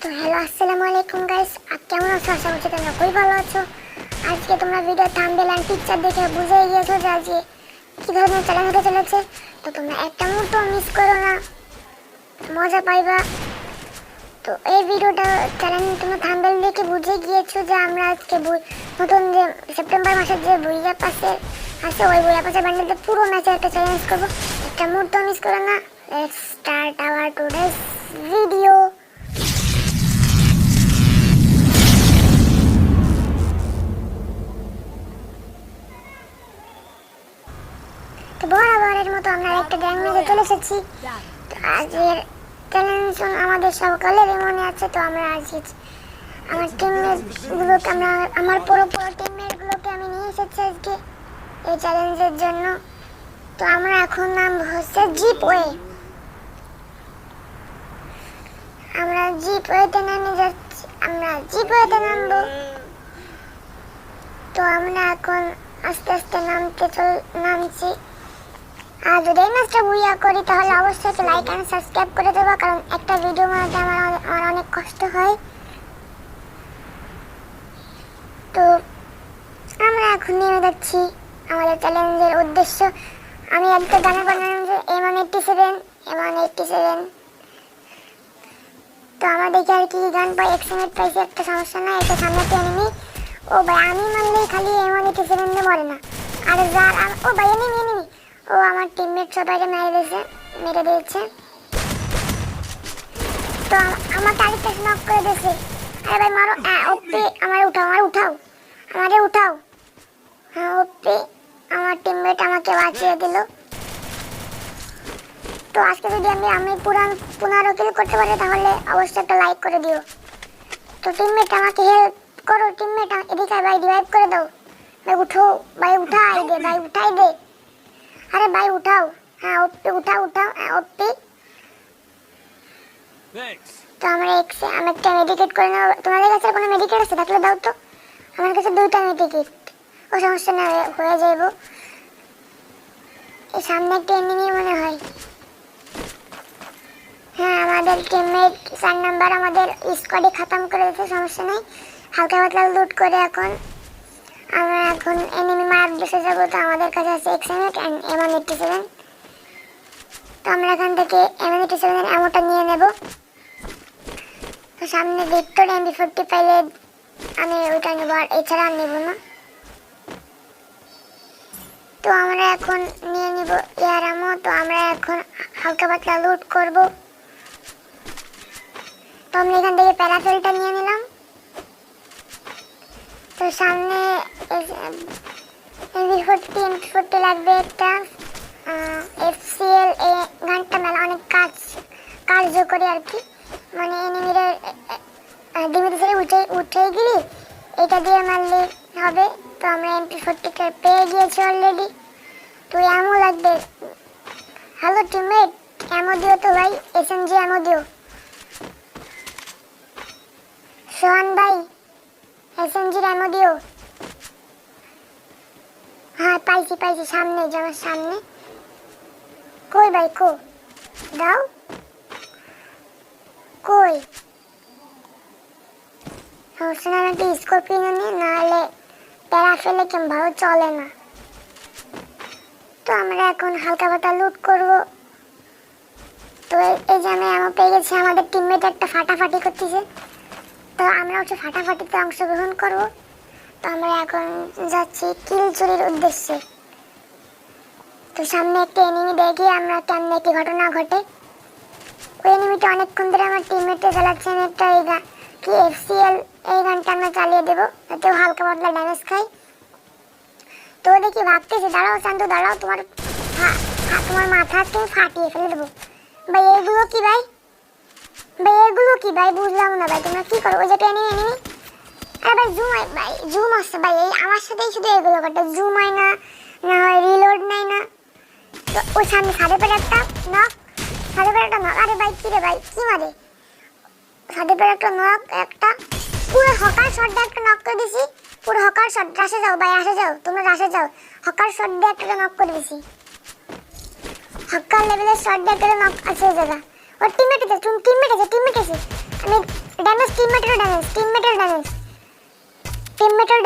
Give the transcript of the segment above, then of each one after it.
তো হ্যালো আসসালামু আলাইকুম গাইস, কেমন আছো? আশা করছি তোমরা খুবই ভালো আছো। আজকে তোমরা ভিডিও থাম্বনেল আর পিকচার দেখে বুঝে গিয়েছো যে আজকে কি ধরনের চ্যালেঞ্জ হতে চলেছে। তো তোমরা একটা মুহূর্ত মিস করো না, মজা পাইবা। তো এই ভিডিওটা চ্যালেঞ্জ তোমরা থাম্বনেল দেখে বুঝে গিয়েছো যে আমরা আজকে নতুন যে সেপ্টেম্বর মাসের যে বইয়া পাশে আছে ওই বইয়া পাশে বান্ডেলতে পুরো ম্যাচে একটা চ্যালেঞ্জ করবো। একটা মুহূর্ত মিস করো না। Let's start our today's video. বরাবরের মতো আমরা একটা গ্যাং ম্যাচে চলে এসেছি। আজকের চ্যালেঞ্জ আমাদের সকলেরই মনে আছে। তো আমরা আজকে আমার টিমমেটগুলোকে আমার পুরো টিমমেটগুলোকে আমি নিয়ে এসেছি আজকে এই চ্যালেঞ্জের জন্য। তো আমরা এখন নামবো হচ্ছে জিপওয়ে। আমরা জিপওয়েতে নামে যাচ্ছি, আমরা জিপওয়েতে নামবো। তো আমরা এখন আস্তে আস্তে নামছি। আর যদি এই ম্যাচটা বুইয়া করি তাহলে অবশ্যই একটা লাইক অ্যান্ড সাবস্ক্রাইব করে দেবো, কারণ একটা ভিডিও বানাতে আমার অনেক কষ্ট হয়। তো আমরা এখন নেমে যাচ্ছি আমাদের চ্যালেঞ্জের উদ্দেশ্য। আমি একটা গানে বানালাম যে M187। তো আমরা দেখি আর কি গান পাই। এক্সএমএট পাইছি, একটা সমস্যা নাই। একটা সামনে একটা এনিমি। ও ভাই আমি মানলেই খালি M187 দিয়ে মরে না। আর যার ও ভাই এনিমি ও আমার টিমমেট সবাইকে মেরে দিয়েছে। তো আমাকে আরেকটা নক করে দিয়েছে। আরে ভাই মারো, ওপি আমারে উঠাও। হ্যাঁ ওপি আমার টিমমেট আমাকে বাঁচিয়ে দিল। তো আজকে যদি আমি পুনরায় কিল করতে পারি তাহলে অবশ্যই একটা লাইক করে দিও। তো টিমমেট আমাকে হেল্প করো, টিমমেট এদিকে ভাই রিভাইভ করে দাও। ভাই উঠো, ভাই উঠাই দে। আরে ভাই উঠাও। হ্যাঁ ওপি উঠাও। হ্যাঁ ওপি। তো আমরা আমি একটা মেডিকেট করে নেব। তোমাদের কাছে কোনো মেডিকেট আছে থাকলে দাও তো। আমার কাছে 2টা মেডিকেট। ও সমস্যা না, হয়ে যাইব। এই সামনে একটা এনিমি মনে হয়। হ্যাঁ আমাদের টিমমেট 4 নাম্বার আমাদের স্কোয়াডে খতম করে দিয়েছে, সমস্যা নাই। হালকা পাতলা লুট করে এখন আমরা এনিমি মারার উদ্দেশ্যে যাবো। তো আমাদের কাছে আছে এক্সএমএট অ্যান্ড M187। তো আমরা এখান থেকে M187 এর অ্যামোটা নিয়ে নেব। তো সামনে ভিক্টর MP40 পাইলে আমি ওইটা নেব, আর এছাড়া আর নেব না। তো আমরা এখন নিয়ে নিব এয়ার অ্যামো। তো আমরা এখন হালকা পাতলা লুট করব। তো আমরা এখান থেকে প্যারাফেলটা নিয়ে নিলাম। তো সামনে MP40 লাগবে একটা। FCL এই গানটা মেলা অনেক কার্যকরী আর কি। মানে এনিমিরা ডিমিতে ছেড়ে উঠেই গেলি এটা দিয়ে মারলে হবে। তো আমরা MP40 পেয়ে গিয়েছি অলরেডি। তো অ্যামো লাগবে। হ্যালো টিমমেট, অ্যামো দিও তো ভাই, SMG অ্যামো দিও। সোহান ভাই SMG অ্যামো দিও। হ্যাঁ পাইছি সামনে, আমার সামনে। কই ভাই দাও কই। সমস্যা না, একটা স্কর্পিও নিয়ে নাহলে প্যারাফেলে কেমন ভালো চলে না। তো আমরা এখন হালকা পাতলা লুট করব। তো এই যে আমি অ্যামো পেয়ে গেছি। আমাদের টিমমেট একটা ফাটাফাটি করতেছে। তো আমরা হচ্ছে ফাটাফাটিতে অংশগ্রহণ করব। তো আমরা এখন যাচ্ছি কিল চুরির উদ্দেশ্যে। তো সামনে একটা এনিমি দেখি আমরা কেমনে কি ঘটনা ঘটে। ওই এনিমিটা অনেকক্ষণ ধরে আমার টিমমেটে চালাচ্ছে। আমি একটা কি FCL এই গানটা আমরা চালিয়ে দেবো যাতে হালকা পাতলা ড্যামেজ খাই। তো দেখি ভাবতেছি, দাঁড়াও শান্তু দাঁড়াও, তোমার মাথা তুমি ফাটিয়ে ফেলে দেবো। ভাই এগুলো কি ভাই বুঝলাম না ভাই, তোমরা কি করো? ওই যে এনিমি। আরে ভাই জুম আসছে ভাই, এই আমার সাথেই শুধু এগুলো ঘটে। জুম হয় না হয় রিলোড নেয় না। তো ওই সামনে সাড়ে পেরে একটা নক। আরে ভাই কি রে ভাই, কি মারে? সাড়ে পেরে একটা নক, একটা পুরো হকার শট দিয়ে একটা নক করে দিছি। পুরো হকার শট। রাশে যাও ভাই, তোমরা রাশে যাও। হকার শট দিয়ে একটা নক করে দিছি। হকার লেভেলের শট দিয়ে একটা নক আছে জায়গা। ওর টিমমেট আছে। আমি ড্যামেজ টিমমেটের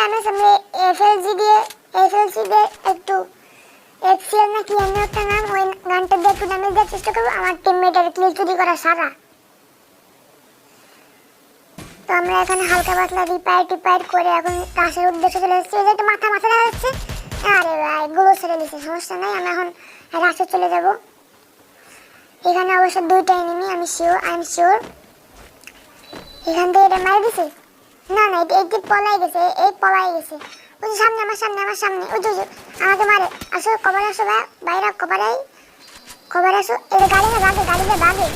ড্যামেজ আমরা এফএলজি দিয়ে একটু এক্সিএল না কি এমন একটা নাম, ওই গানটা দিয়ে একটু ড্যামেজ দেওয়ার চেষ্টা করবো আমার টিমমেটের কিল চুরি করা সারা। তো আমরা এখানে হালকা পাতলা রিপায়ার করে এখন রাশের উদ্দেশ্যে চলে এসেছি। এই যে একটা মাথা দেখা যাচ্ছে, আরে ভাই গুলো ছেড়ে দিচ্ছে, সমস্যা নাই, আমরা এখন রাশে চলে যাব। এখানে অবশ্য দুইটা এনিমি, আমি শিওর এখান থেকে এটা মারি দিছে। না এই পলাই গেছে, ওই সামনে আমার সামনে ওই যে আমাকে মারে। আসো কভার আসো বাইরা, কভার আসো। এটা গাড়ি না বাগে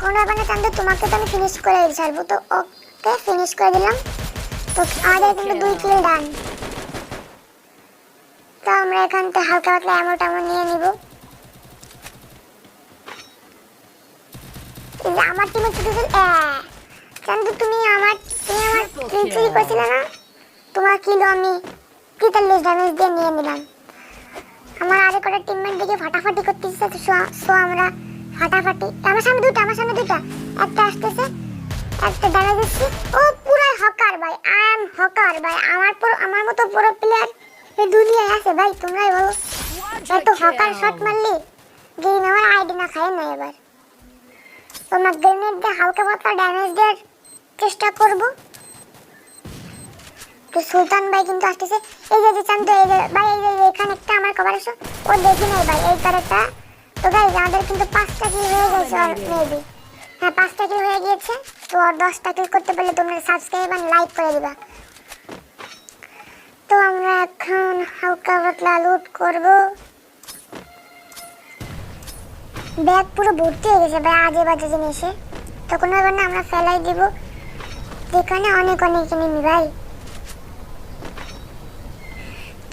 কোনো ব্যাপার না চান্দু, তোমাকে তো আমি ফিনিশ করে ছাড়বো। তো ওকে ফিনিশ করে দিলাম। তো আমাদের কিন্তু 2 কিল ডান। তো আমরা এখান থেকে হালকা পাতলা অ্যামো নিয়ে নিব। আমার টিমে চান্দু তুমি আমার কিল চুরি করছিলে না, তোমার কিল আমি 43 ড্যামেজ দিয়ে নিয়ে নিলাম। আমার আরে কটা টিমমেট দিকে ফাটাফাটি করতেছে, সো আমরা ফাটাফাটি। আমার সামনে দুইটা একটা আসতেছে, একটা ড্যামেজ দিচ্ছি। ও পুরো হকার ভাই, আই এম হকার ভাই। আমার মতো পুরো প্লেয়ার এই দুনিয়ায় আছে ভাই, তোমরাই বলো। এত হকার শট মারলি গেম আমার আইডি না খায় না। এবার তোমরা গ্রেনেড দিয়ে হালকা পাতলা ড্যামেজ দেওয়ার চেষ্টা করবো। তো সুলতান ভাই কিন্তু আসতেছে। এই যে চান্দু, এই যে ভাই, এই যে এখানে একটা আমার কভার আসো। ও দেখি নাই ভাই এই তারটা। তো গাইস আমাদের কিন্তু 5টা কিল হয়ে গেছে মেবি। হ্যাঁ 5টা কিল হয়ে গিয়েছে। তো আর 10টা কিল করতে পারলে তোমরা সাবস্ক্রাইব আর লাইক করে দিবা। তো আমরা এখন হালকা পাতলা লুট করব। ব্যাগ পুরো ভর্তি হয়ে গেছে ভাই আজে বাজে জিনিসে। তো কোনো ব্যাপার না, আমরা ফেলাই দিব। যেখানে অনেক এনিমি ভাই।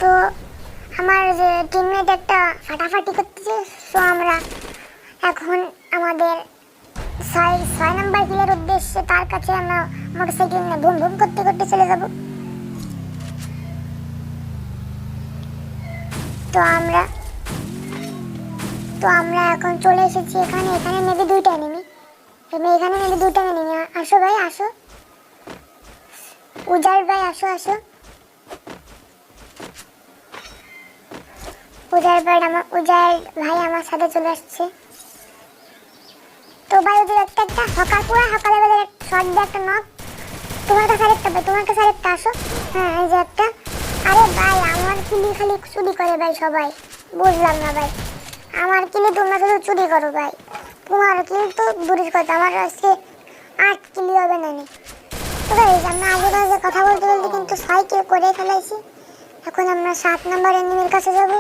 তো আমার যে টিমমেট একটা ফাটাফাটি করতেছে, সো আমরা এখন আমাদের 6 নাম্বার কিলের উদ্দেশ্যে তার কাছে আমরা মোটরসাইকেল নিয়ে বুম বুম করতে চলে যাব। তো আমরা এখন চলে এসেছি এখানে মেবি 2টা এনিমি। আসো ভাই আসো, উজার ভাই আসো। উজার ভাই আমার সাথে চলে আসছে। তো ভাই ওদের একটা হকার পুরো হকার লেভেলের শট দিয়ে একটা নক। তোমার কাছে আরেকটা আসো। হ্যাঁ এই যে একটা। আরে ভাই আমার কিলি খালি চুরি করে ভাই সবাই, বুঝলাম না ভাই। আমার কিলি তোমরা শুধু চুরি করো ভাই। তোমার কিল তো দূরের কথা, আমার আজকে 8 কিলি হবে না। তো ভাই আমরা আগে কথা বলতে কিন্তু 6 কিল করে ফেলাইছি। এখন আমরা 7 নাম্বার এনিমির কাছে যাব।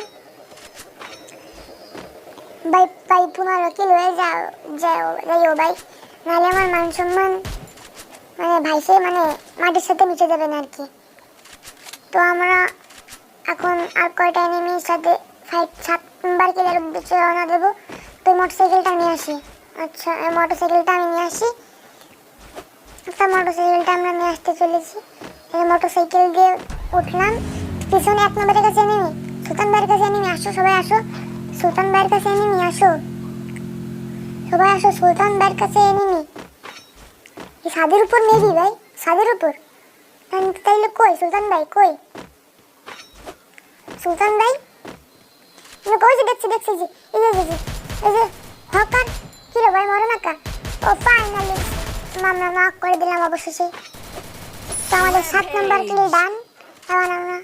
ভাই 15 কিল হয়ে যাও ভাই, নাহলে আমার মান সম্মান ভাইসে মাটির সাথে মিশে যাবে না আর কি। তো আমরা এখন আর কয়টা এনিমির সাথে 7 নাম্বার কিলের উদ্দেশ্যে রওনা দেবো। তো মোটরসাইকেলটা নিয়ে আসি। আচ্ছা এই মোটরসাইকেলটা আমি নিয়ে আসি। মোটরসাইকেলটা আমরা নিয়ে আসতে চলেছি। এই মোটরসাইকেল দিয়ে উঠলাম। পিছনে 1 নম্বরের কাছে এনিমি, সুলতান ভাইয়ের কাছে এনিমি। আসো সবাই আসো, সুলতান ভাইয়ের কাছে এনিমি। সবাই আসো, সুলতান ভাইয়ের কাছে এনিমি। এই ছাদের উপর মেবি ভাই, ছাদের উপর। তাইলে কই সুলতান ভাই, কই সুলতান ভাই? কই যে দেখছি যে এই যে হকার। কি রে ভাই মরো না কা? ও ফাইনালি আমরা নক করে দিলাম অবশেষে। তো আমাদের 7 নাম্বার কিল ডান। এখন আমরা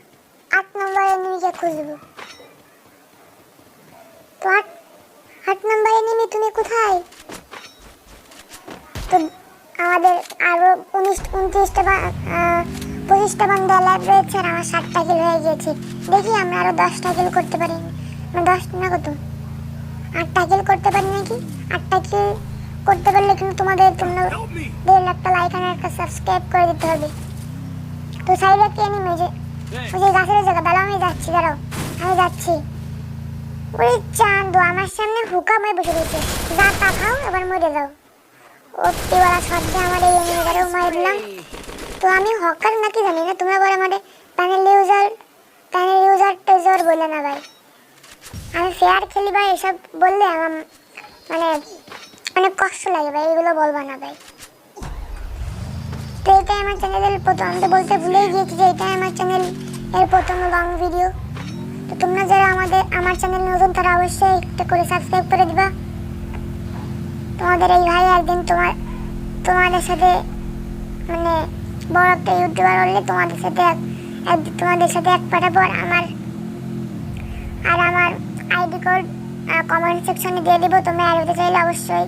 8 নাম্বার এনিমিকে খুঁজব। তো 8 নাম্বার এনিমি তুমি কোথায়? তো আমাদের আরো 25টা বান্দা ল্যাব রয়েছে আর আমার 7টা কিল হয়ে গিয়েছে। দেখি আমরা আরো 10টা কিল করতে পারি। 10 না কত, 8টা কিল করতে পারি নাকি? 8টা কিল করতে পারলে কিন্তু তোমাদের 1.5 লাখ লাইক আর একটা সাবস্ক্রাইব করে দিতে হবে। তো সাইডে একটা এনিমি, ওই যে গাছের জায়গা। দাঁড়াও আমি যাচ্ছি। ওই চান্দু আমার সামনে হুকা মেরে বসে রয়েছে। যা তা খাও, এবার মরে যাও। ওটিওয়ালা শট দিয়ে আমার এই এনিমিটারেও মার দিলাম। তো আমি হকার নাকি জানি না, তোমরা বলে আমাদের প্যানেল ইউজার বলে না ভাই। আমি ফেয়ার খেলি ভাই, এসব বললে আমার অনেক কষ্ট লাগে ভাই, এগুলো বলবা না ভাই। তো এটাই আমার চ্যানেলের প্রথম, আমি তো বলতে ভুলেই গিয়েছি যে এটাই আমার চ্যানেল এর প্রথম লং ভিডিও। তো তোমরা যারা আমার চ্যানেল নতুন তারা অবশ্যই একটা করে সাবস্ক্রাইব করে দিবা। তোমাদের এই ভাই একদিন তোমাদের সাথে মানে বড় একটা ইউটিউবার হলে তোমাদের সাথে এক পাটা পর আমার আইডি কোড কমেন্ট সেকশনে দিয়ে দিব। তোমরা অ্যাড হতে চাইলে অবশ্যই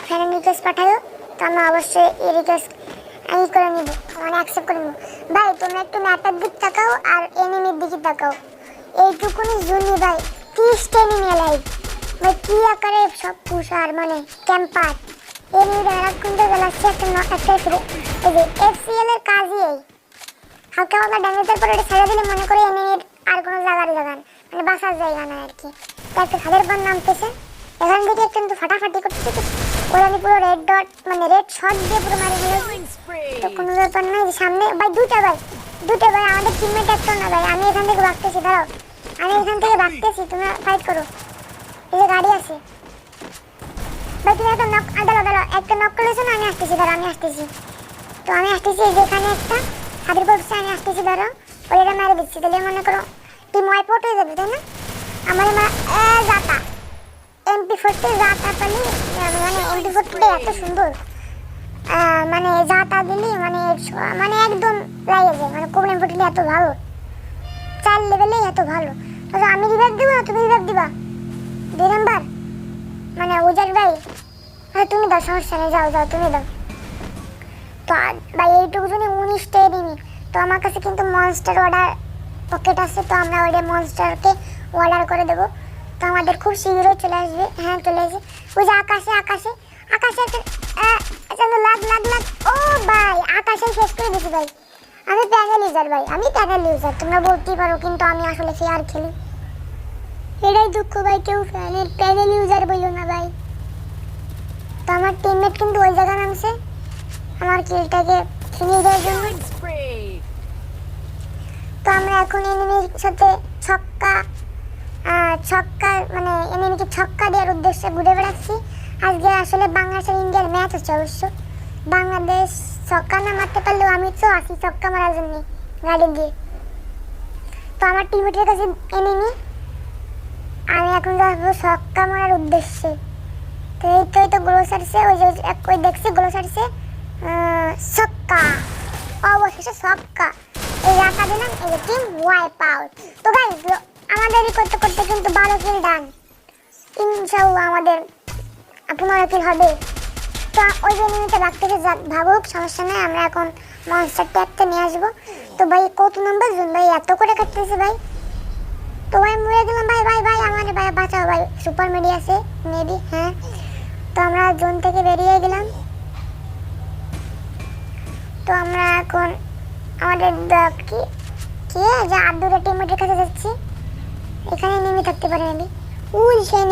ফ্রেন্ড রিকোয়েস্ট পাঠাও। তো আমি অবশ্যই এই রিকোয়েস্ট আমি করে নিব, মানে অ্যাকসেপ্ট করে নিব। ভাই তোমরা একটু ম্যাপের দিক তাকাও আর এনিমির দিকে তাকাও, এইটুকুনি জুনি ভাই 30টা এনিমি লাইভ ভাই, কি আকারে সব পুষার মানে ক্যাম্পার এনিমি রাখুন তো গেলাচ্ছে একটা এই যে এফসিএল এর কাজই এই হালকা হালকা ড্যামেজের পরে এটা ছেড়ে দিলে মনে করে এনিমির আর কোনো জায়গার মানে বাসার জায়গা না আর কি। তো একটা খাদের পর নামতেছে এখান থেকে একটা কিন্তু ফাটাফাটি করতেছে, ওরা আমি পুরো রেড ডট মানে রেড শট দিয়ে পুরো মারি ফেলেছি। তো কোনো ব্যাপার নয়, সামনে ভাই দুটা ভাই আমাদের টিমমেট একটা না ভাই। আমি এখান থেকে ভাগতেছি, দাঁড়াও আমি এখান থেকে ভাগতেছি, তোমরা ফাইট করো। এই যে গাড়ি আছে ভাই, তুমি একটা নক দাঁড়াও একটা নক করেছো না, আমি আসতেছি, দাঁড়াও আমি আসতেছি। তো আমি আসতেছি, এই যেখানে একটা হাতের পড়ছে, আমি আসতেছি, দাঁড়াও ওইটা মেরে দিচ্ছি। তাহলে মনে করো টিম ওয়াইপ আউট হয়ে যাবে, তাই না? আমার জাতা MP40 জাতা পালি, মানে MP40 এত সুন্দর, মানে জাতা দিলি মানে একদম লাগে যায়, মানে কোবলেন ফুটলি এত ভালো, 4 লেভেলে এত ভালো। তো আমি রিভাইভ দেবো না তুমি রিভাইভ দিবা 2 নাম্বার, মানে উজার ভাই তুমি দাও, সমস্যা নেই, যাও তুমি দাও। তো ভাই এইটুকু জন্য 19টা এনিমি। তো আমার কাছে কিন্তু মনস্টার অর্ডার পকেট আছে, তো আমরা ওই মনস্টারকে অর্ডার করে দেবো। তো আমাদের খুব শীঘ্রই চলে আসবে। হ্যাঁ চলে আসবে, ওই যে আকাশে একটা লাগ ও ভাই আকাশে শেষ করে দিছি ভাই। আমি প্যানেল ইউজার তোমরা বলতেই পারো, কিন্তু আমি আসলে ফেয়ার খেলি, এটাই দুঃখ ভাই, কেউ প্যানেল ইউজার বললো না ভাই। তো আমার টিমমেট কিন্তু ওই জায়গা নামছে আমার কিলটাকে ছিনিয়ে দেওয়ার জন্য। তো আমরা এখন এনিমির সাথে ছক্কা মানে এনিমিকে ছক্কা দেওয়ার উদ্দেশ্যে ঘুরে বেড়াচ্ছি। আজকে আসলে বাংলাদেশ আর ইন্ডিয়ার ম্যাচ হচ্ছে, অবশ্য বাংলাদেশ ছক্কা না মারতে পারলেও আমি তো আসি ছক্কা মারার জন্য গাড়ি দিয়ে। তো আমার টিমমেটের কাছে এনিমি, আমি এখন যাবো ছক্কা মারার উদ্দেশ্যে। তো এই তো গোল ছাড়ছে, ওই দেখছি গোল ছাড়ছে, ছক্কা, অবশেষে ছক্কা, এই রাখা দিলাম, এই যে টিম ওয়াইপ আউট। তো গাইস আমাদেরই করতে করতে কিন্তু 12 কিল ডান, ইনশাআল্লাহ আমাদের 15 কিল হবে। তো ওই যে এনিমিটা ভাগতেছে, ভাবুক সমস্যা নেই, আমরা এখন মনস্টার ট্যাগটা নিয়ে আসবো। তো ভাই কত নম্বর জোন ভাই, এত করে কাটতেছে ভাই। তো ভাই মরে গেলাম ভাই, আমার ভাই বাঁচাও ভাই, সুপার মেডি আছে মেবি, হ্যাঁ। তো আমরা জোন থেকে বেরিয়ে গেলাম। তো আমরা এখন আমাদের কি যে আব্দুলের টিমমেটের কাছে যাচ্ছি, এখানে নেমে থাকতে পারে মেবি, ওই সেই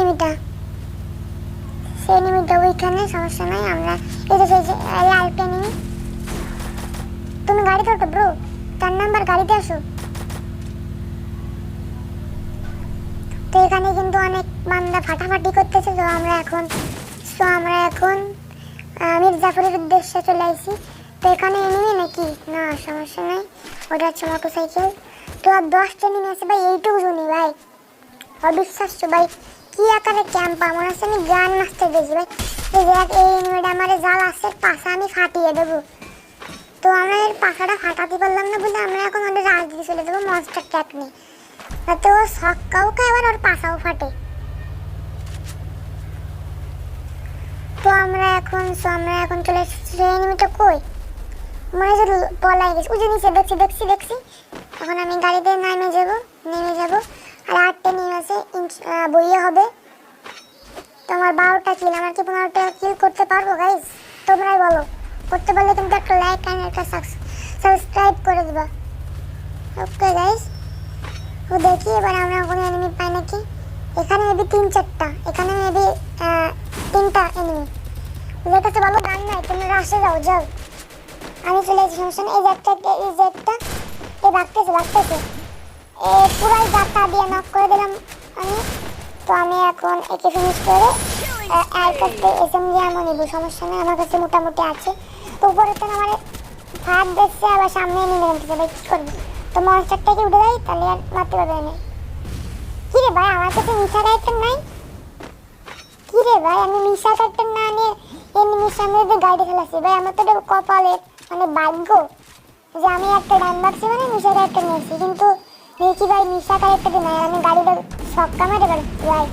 নেমিটা ওইখানে, সমস্যা নাই। আমরা এই যে আরেকটা নেমি, তুমি গাড়িতে ওঠো ব্রো, 4 নাম্বার গাড়িতে আসো। তো এখানে কিন্তু অনেক বান্দা ফাটাফাটি করতেছে। তো আমরা এখন মির্জাপুরের উদ্দেশ্যে চলে আসি। তো এখানে এনিমি নাকি না, সমস্যা নাই, ওটা হচ্ছে মোটরসাইকেল। তো আর 10টা এনিমি আছে ভাই, এইটুকু জুনি ভাই, অবিশ্বাস্য ভাই, কি আকারে ক্যাম্প, মনে হচ্ছে আমি গ্র্যান্ড মাস্টার দিয়েছি ভাই। এই যে এই এনিমিটা আমার জাল আছে, পাশা আমি ফাটিয়ে দেবো। তো আমরা এর পাশাটা ফাটাতে পারলাম না বলে আমরা এখন ওদের রাজনীতি চলে যাবো মনস্টার ট্যাগ নিয়ে, যাতে ও ছক্কাও খায় আবার ওর পাশাও ফাটে। তো আমরা এখন চলে এসেছি, এনিমিটা কই মনে হচ্ছে পলাই গেছে, উজে নিচে দেখছি। এখন আমি গাড়িতে নেমে যাব আর 8টা নিয়ে আছে, বইয়ে হবে। তো আমার 12টা কিল, আমার কি 15টা কিল করতে পারবো গাইস? তোমরাই বলো, করতে পারলে কিন্তু একটা লাইক আর একটা সাবস্ক্রাইব করে দিবা। ওকে গাইস, ও দেখি এবার আমরা কোনো এনিমি পাই নাকি। এখানে মেবি 3-4টা, এখানে মেবি 3টা এনিমি। ওদের কাছে ভালো গান নাই, তোমরা রাশে যাও। আমি চলে এসেছি, সমস্যা নেই। এই যে একটা ভাগতেছে পুরাই গাতা দিয়ে নক করে দিলাম আমি। তো আমি এখন একে ফিনিশ করে এর কাছে এসএমজি আমো নিব, সমস্যা নেই, আমার কাছে মোটামুটি আছে। তো উপরে তো আমার ফায়ার দিচ্ছে, আবার সামনে নেমে যেতেছে, ভাই কি করবো? তো মনস্টারটাকে উঠে দেয়, তাহলে আর মারতে পারবে না। কি রে ভাই, আমার কাছে মিশা ক্যারেক্টার নাই? কি রে ভাই, আমি মিশা ক্যারেক্টার না নিয়ে এনিমির সামনে দিয়ে গাড়ি ফেলাচ্ছি ভাই। আমার তো এটা কপালে মানে ভাগ্য যে আমি একটা ডান বাক্সে মানে মিশা ক্যারেক্টার নিয়েছি, কিন্তু দেখি ভাই মিশা ক্যারেক্টার নাই, আমি গাড়িটা ছক্কা মেরে পারছি ভাই।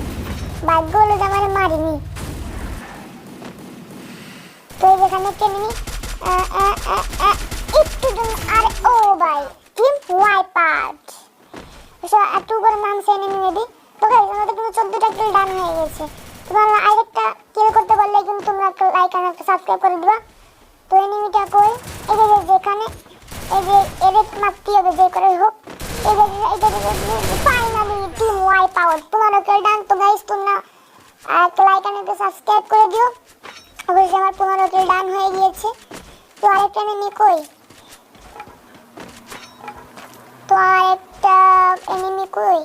ভাগ্য হলো যে আমার মারিনি। তো যেখানে কেনিনি একটু জন, আরে ও ভাই টিম ওয়াইপ আউট। একটু করে নামছে এনিমি মেবি। তো গাইস আমাদের কিন্তু 14টা কিল ডান হয়ে গেছে। তোমরা আরেকটা কিল করতে পারলে কিন্তু তোমরা একটা লাইক আর একটা সাবস্ক্রাইব করে দিবা। তো এনিমিটা কই? এই যে যেখানে এই যে এডিট মারতে হবে যে করে হোক। এই যে এটা ফাইনালি টিম ওয়াইপ আউট। তোমাদের কিল ডান। তো গাইস তোমরা একটা লাইক আর একটা সাবস্ক্রাইব করে দিও। অবশ্যই আমার 15 কিল ডান হয়ে গিয়েছে। তো আরেকটা এনিমি কই? তো আরেকটা এনিমি কই?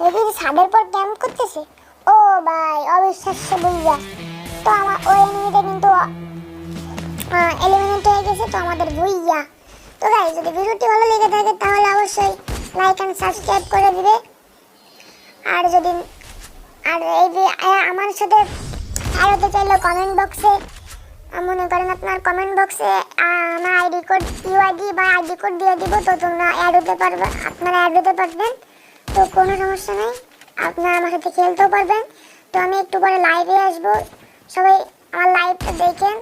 এই যে ছাদের পর ক্যাম্প করতেছে। ও ভাই অবিশ্বাস্য বুঝা। তো আমার ওই এনিমিটা কিন্তু এলিমিনেট হয়ে গেছে। তো আমাদের ভুইয়া। তো গাইস যদি ভিডিওটি ভালো লেগে থাকে তাহলে অবশ্যই লাইক এন্ড সাবস্ক্রাইব করে দিবে। আর যদি এই যে আমার সাথে আর হতে চাইলে কমেন্ট বক্সে মনে করেন আপনার কমেন্ট বক্সে আমার আইডি কোড ইউআইডি বা আইডি কোড দিয়ে দিব। তো তোমরা অ্যাড হতে পারবে, আপনারা অ্যাড হতে পারবেন। তো কোনো সমস্যা নেই, আপনারা আমার সাথে খেলতেও পারবেন। তো আমি একটু পরে লাইভে আসবো, সবাই আমার লাইভটা দেখেন।